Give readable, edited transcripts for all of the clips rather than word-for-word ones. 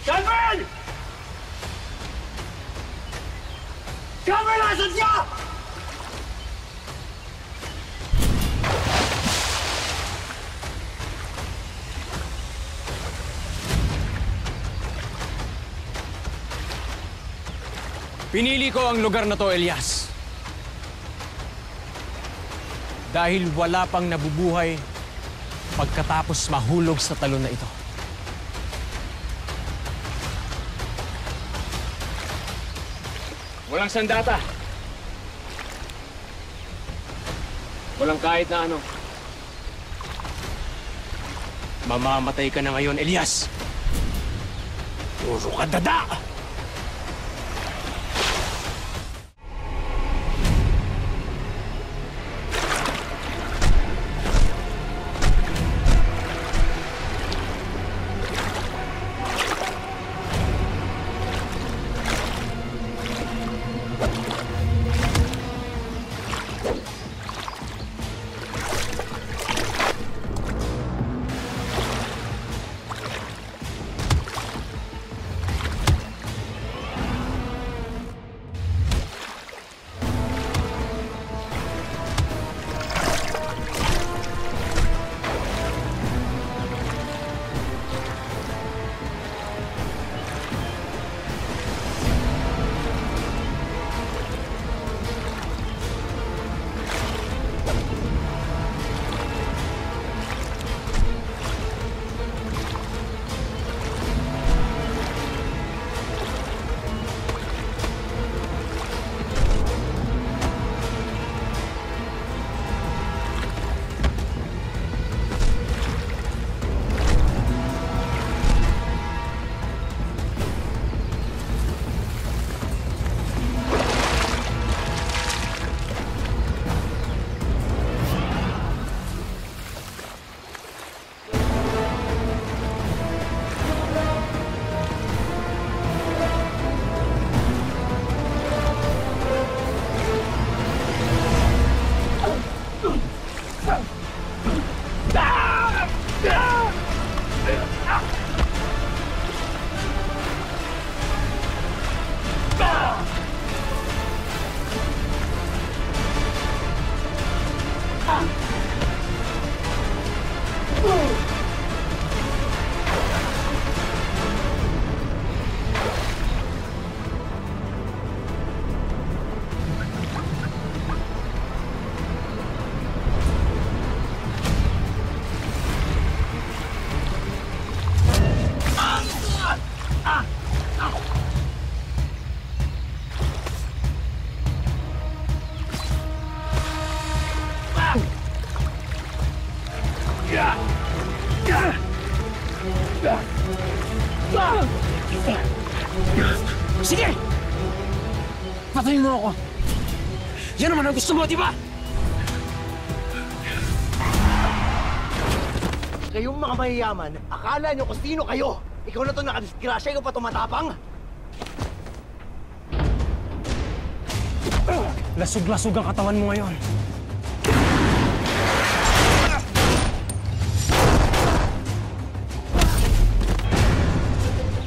Calvin! Calvin, nasan ka? Pinili ko ang lugar na to, Elias. Dahil wala pang nabubuhay pagkatapos mahulog sa talon na ito. Walang sandata. Walang kahit na ano. Mamamatay ka na ngayon, Elias. Puro ka dada! Sige! Patayin mo ako! Yan naman ang gusto mo, di ba? Kayong mga mayayaman, akala nyo kung sino kayo! Ikaw na to nakadisgrasya, ikaw pa tumatapang! Lasog-lasog ang katawan mo ngayon.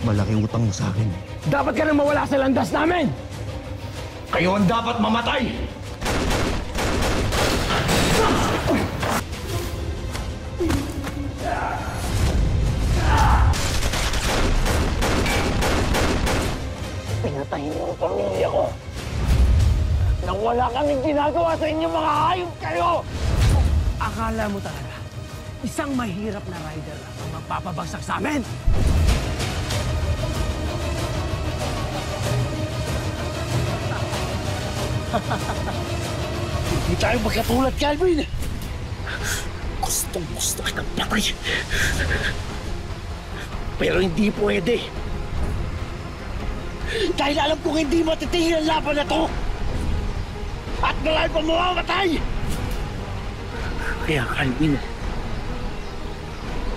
Malaking utang mo sa akin. Dapat ka nang mawala sa landas namin! Kayo ang dapat mamatay! Pinatayin mo ang pamilya ko! Nang wala kaming ginagawa sa inyo, mga hayop kayo! Akala mo talaga, isang mahirap na rider lang ang magpapabagsak sa amin? Hindi tayo magkatulad, Calvin! Gustong-gusto kitang patay. Pero hindi pwede. Dahil alam kong hindi matitigil ang laban na to. At marami pa mamamatay! Kaya, Calvin,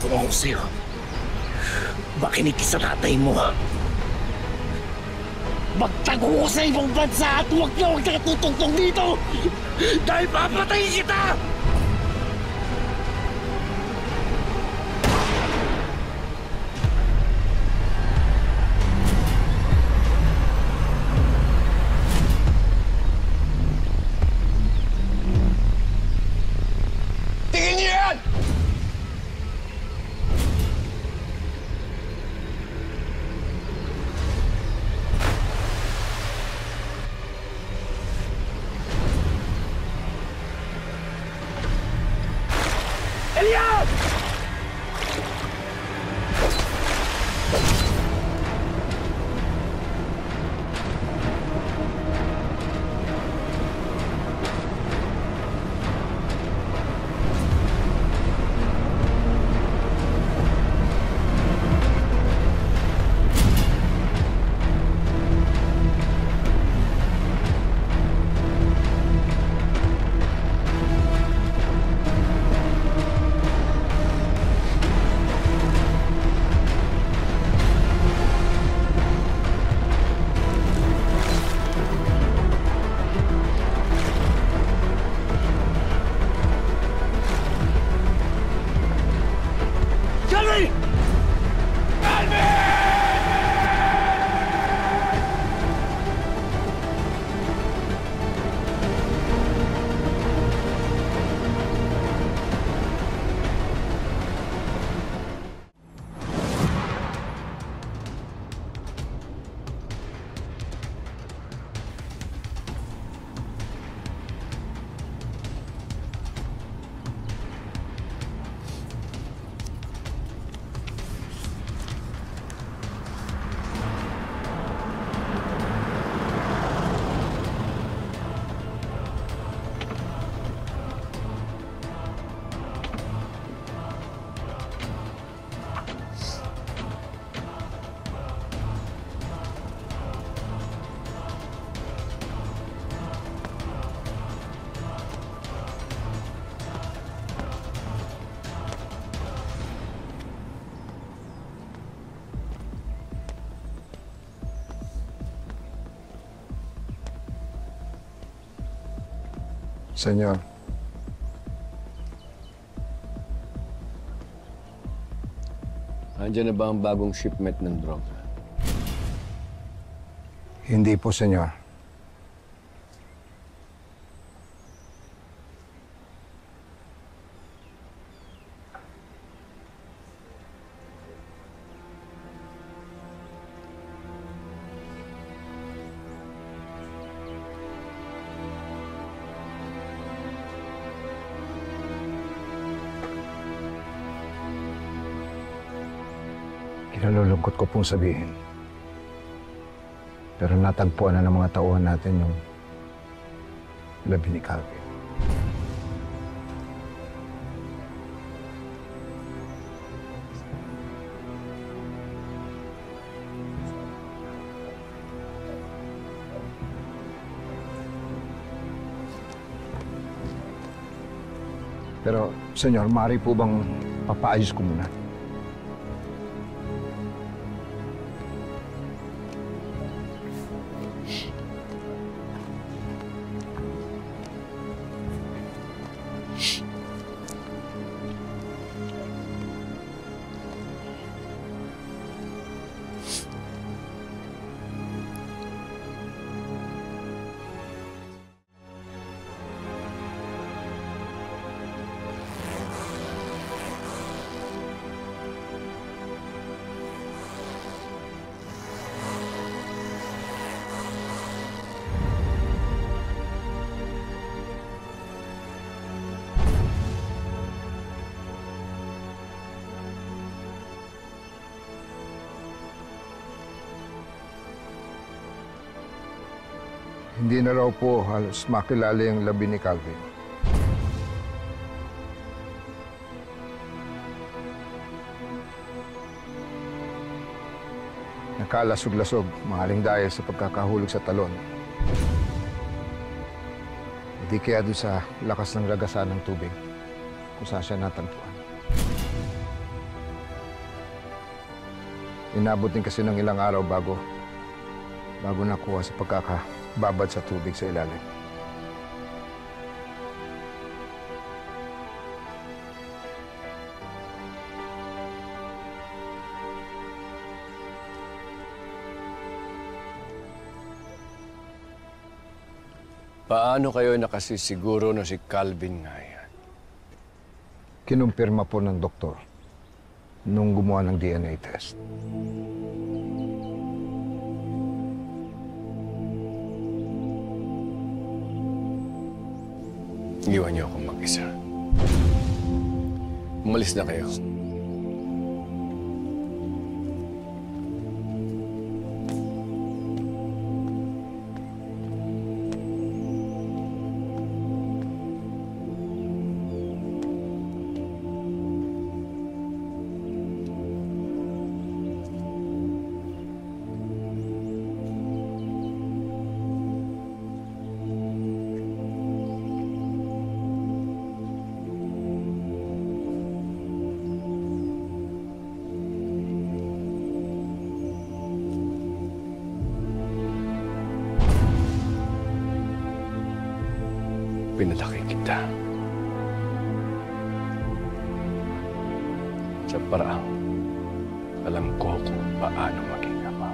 kung ako sa'yo, makinig sa tatay mo. Magtago ko sa ibang bansa at huwag na tutungtong dito! Dahil papatayin kita! Calvin! Senyor, Andiyan na ba ang bagong shipment ng droga? hindi po, senyor. Kinalulungkot ko pong sabihin. Pero natagpuan na ng mga tauhan natin yung labi ni Calvin. Pero, senyor, maaari po bang papaayos ko muna? Hindi na raw po halos makilala yung labi ni Calvin. Nakalasog-lasog, mahaling dahil sa pagkakahulog sa talon. Hindi kaya doon sa lakas ng ragasan ng tubig kung saan siya natagpuan. Inabot din kasi ng ilang araw bago nakuha sa pagkakababad sa tubig sa ilalim. Paano kayo nakasisiguro na si Calvin nga yan? Kinumpirma po ng doktor nung gumawa ng DNA test. Iwan niyo akong mag-isa. Umalis na kayo. Pinalaki kita. Sa paraang alam ko kung paano maging ama.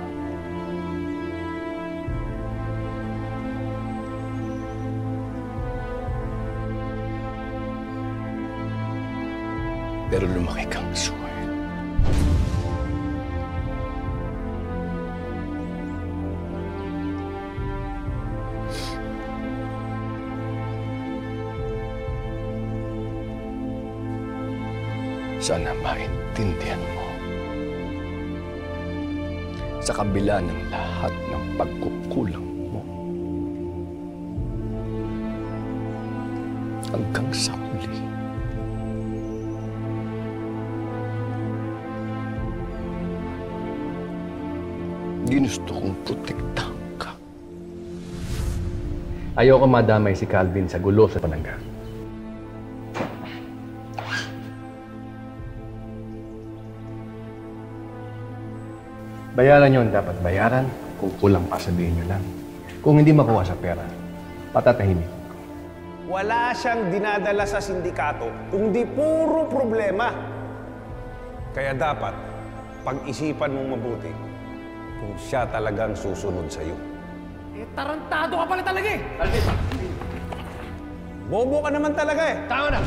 Pero lumaki kang suway. Sana maintindihan mo. Sa kabila ng lahat ng pagkukulang mo, hanggang sa huli, ginusto kong protektahan ka. Ayoko madamay si Calvin sa gulo sa Panangga. Bayaran yun dapat bayaran. Kung kulang pa, sabihin nyo lang. Kung hindi makuha sa pera, patatahimik. Wala siyang dinadala sa sindikato, kundi puro problema. Kaya dapat, pag-isipan mong mabuti kung siya talagang susunod sa'yo. Eh, tarantado ka pala talaga eh! Bobo ka naman talaga eh! Tama na!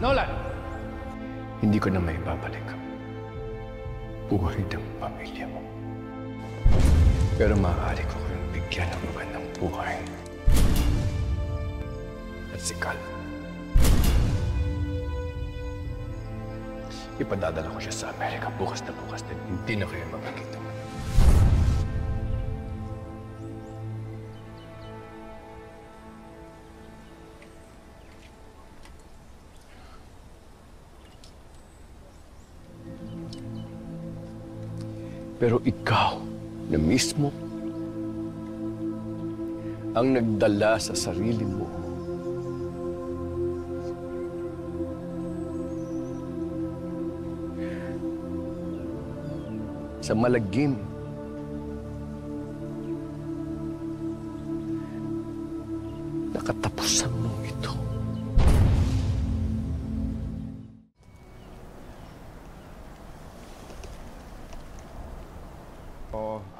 Nolan! Hindi ko na may babalik ang buhay ng pamilya mo. Pero maaari ko kayong bigyan ng magandang buhay. At si Cal, ipadadala ko siya sa Amerika bukas na bukas din. Hindi na kayo magkakita. Pero ikaw na mismo ang nagdala sa sarili mo sa malagim na katapusan mong ito.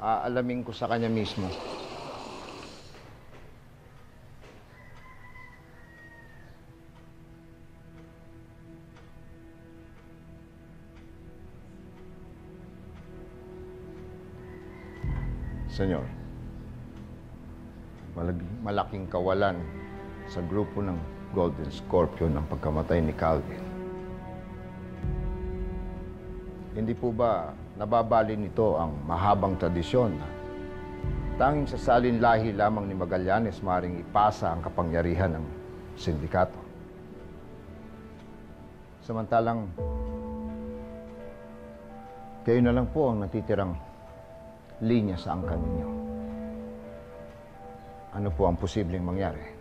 Aalamin ko sa kanya mismo. Senyor, malaking kawalan sa grupo ng Golden Scorpion ang pagkamatay ni Calvin. Hindi po ba nababali nito ang mahabang tradisyon na tanging sa salinlahi lamang ni Magallanes maaaring ipasa ang kapangyarihan ng sindikato? Samantalang, kayo na lang po ang natitirang linya sa angkan ninyo. Ano po ang posibleng mangyari?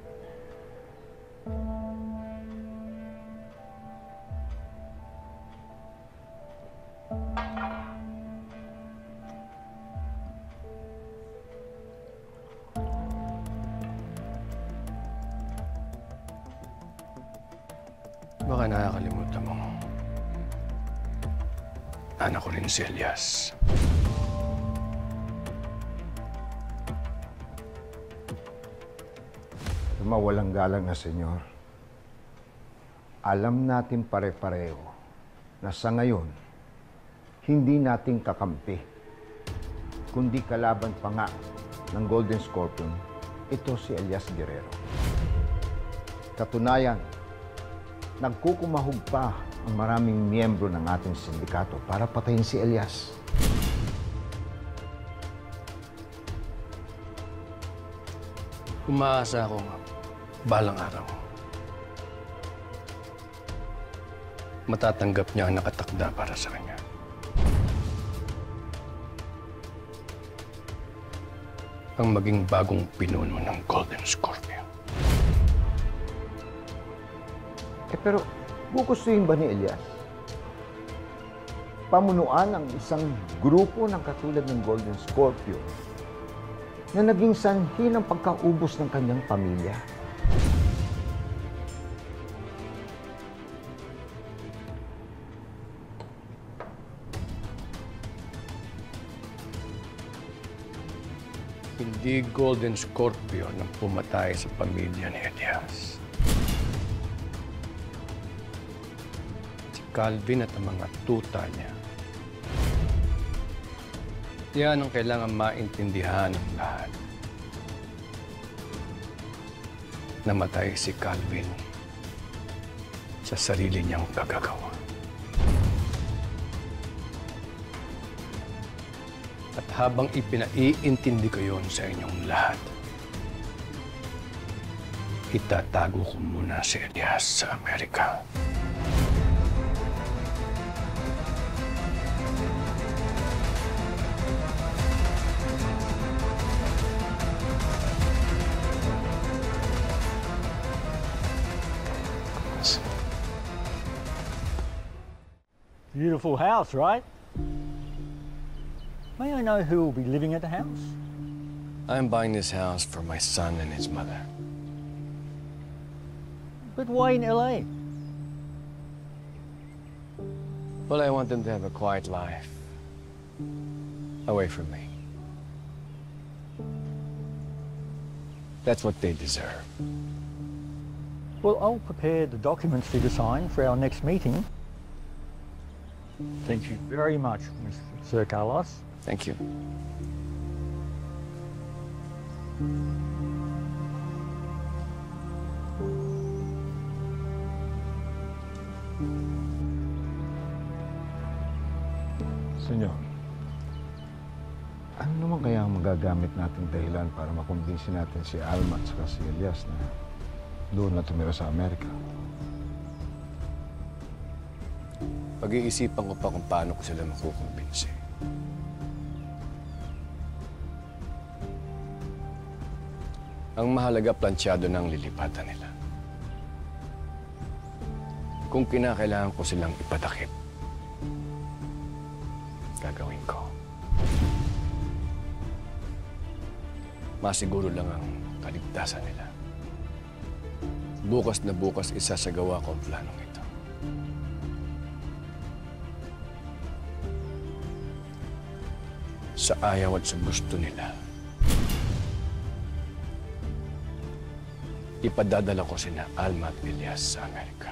Baka nakakalimutan mo. Anak ko rin si Elias. Mawalang galang na, senyor. Alam natin pare-pareho na sa ngayon, hindi natin kakampi, kundi kalaban pa nga ng Golden Scorpion, ito si Elias Guerrero. Katunayan, nagkukumahog pa ang maraming miyembro ng ating sindikato para patayin si Elias. Umaasa ako nga, balang araw, matatanggap niya ang nakatakda para sa kanya. Ang maging bagong pinuno ng Golden Scorpion. Pero gugustuhin ba ni Elias pamunuan ang isang grupo ng katulad ng Golden Scorpion na naging sanhi ng pagkaubos ng kanyang pamilya? Hindi Golden Scorpion ang pumatay sa pamilya ni Elias. Si Calvin at ang mga tuta niya. Yan ang kailangan maintindihan ng lahat. Namatay si Calvin sa sarili niyang pagkagawa. At habang ipinaiintindi ko yon sa inyong lahat, itatago ko muna si Elias sa Amerika. Beautiful house, right? May I know who will be living at the house? I'm buying this house for my son and his mother. But why in LA? Well, I want them to have a quiet life away from me. That's what they deserve. Well, I'll prepare the documents for you to sign for our next meeting. Thank you very much, Sir Carlos. Thank you. Senyor, ano naman kaya ang magagamit nating dahilan para makumbinsi natin si Alma at saka si Elias na doon na tumira sa Amerika? Pag-iisipan ko pa kung paano ko sila makukumbinsi. Ang mahalaga, plansyado ng lilipatan nila. Kung kinakailangan ko silang ipatakip, gagawin ko. Masiguro lang ang kaligtasan nila. Bukas na bukas isasagawa ko ang planong ito. Sa ayaw at sa gusto nila, ipadadala ko sina Alma at Elias sa Amerika.